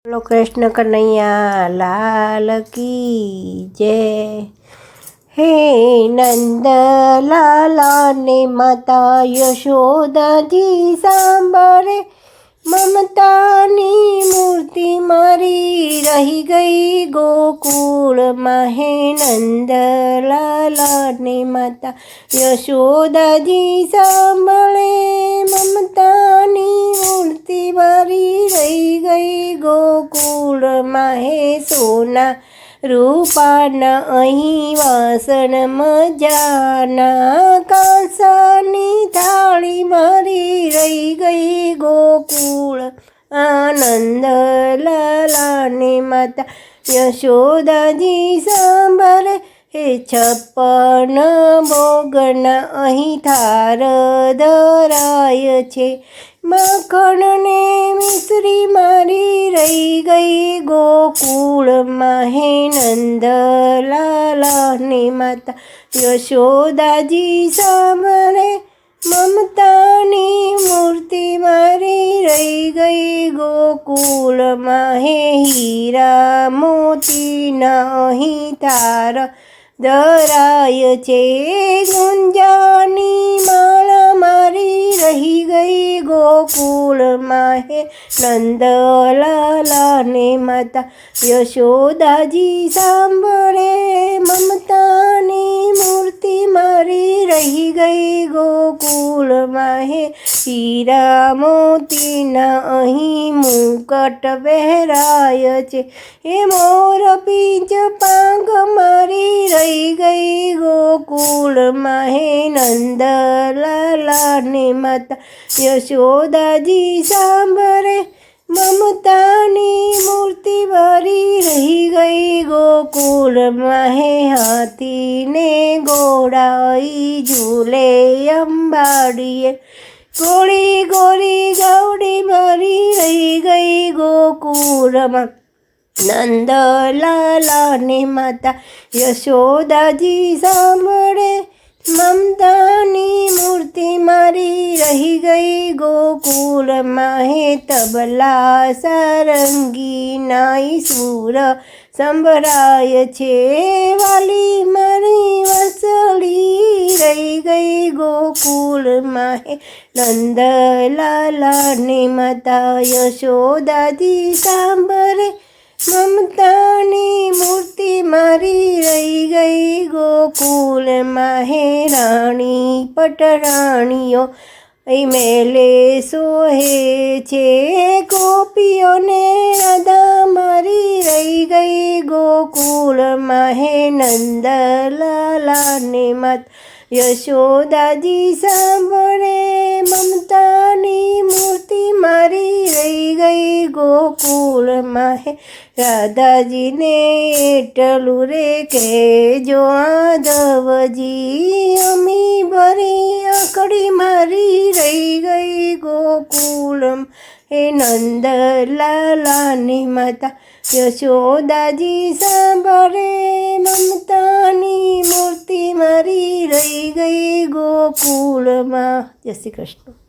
બોલો કૃષ્ણ કનૈયા લાલ કી જય। હે નંદ લાલા ને માતા યશોદાજી સાંભળે, મમતાની મૂર્તિ મારી રહી ગઈ ગોકુળમાં। હે નંદ લાલા ને માતા યશોદાજી સાંભળે, મમતાની મૂર્તિ મારી રહી ગઈ ગોકુળમાં। હે સોના રૂપાના અહીં વાસણ મજાના, કાંસાની થાળી મારી રહી ગઈ ગોકુળ। આનંદ લાલાને માતા યશોદાજી સાંભળે, હે 56 ભોગના અહીં થાર ધરાય છે, માખણને મિશ્રી મારી રહી ગઈ ગોકુળમાં। હે નંદ લાલાને માતા યશોદાજી સાંભળે, મમતાની મૂર્તિ મારી રહી ગઈ ગોકુળમાં। હે હીરા મોતીના અહીં થાર ધરાય છે, ગુંજાની માળા મારી રહી ગઈ ગોકુળમાં। હે નંદ લાલાને માતા યશોદાજી સાંભળે, મમતાની મૂર્તિ મારી રહી ગઈ ગોકુળમાં। હે હીરા મોતીના અહીં મુકટ પહેરાય છે, હે મોર પીંછ પાંખ મારી રહી ગઈ ગોકુળમાં। હે નંદ લાલાને માતા યશોદાજી સાંભળે, મમતાની મૂર્તિ મારી રહી ગઈ ગોકુળમાં। હે હાથીને ઘોડાઈ ઝૂલે અંબાડીએ, ગોળી ગોળી ગાવડી મારી રહી ગઈ ગોકુળમાં। નંદ લાલાને માતા યશોદાજી સાંભળે, મમતાની મૂર્તિ મારી રહી ગઈ ગોકુળમાં। હે તબલા સારંગી નાઈ સૂર સંભળાય છે, વાલી મારી વસળી રહી ગઈ ગોકુળમાં। હે નંદ લાલાને માતા યશોદાજી સાંભળે, મમતાની મૂર્તિ મારી રહી ગઈ ગોકુળમાં। હે રાણી પટરાણીઓ મેલે સોહે છે, ગોપીઓને રાધા મારી રહી ગઈ ગોકુળમાં। હે નંદ લાલાને માતા યશોદાજી સાંભળે, મમતાની મૂર્તિ મારી રહી ગઈ ગોકુળમાં। હે રાધાજીને એટલું રે કહેજો આધવજી, અમી ભરી આંકડી મારી રહી ગઈ ગોકુળમાં। હે નંદ લાલાની માતા યશોદાજી સાંભળે, મમતાની મૂર્તિ મારી રહી ગઈ ગોકુળમાં। જય શ્રી કૃષ્ણ।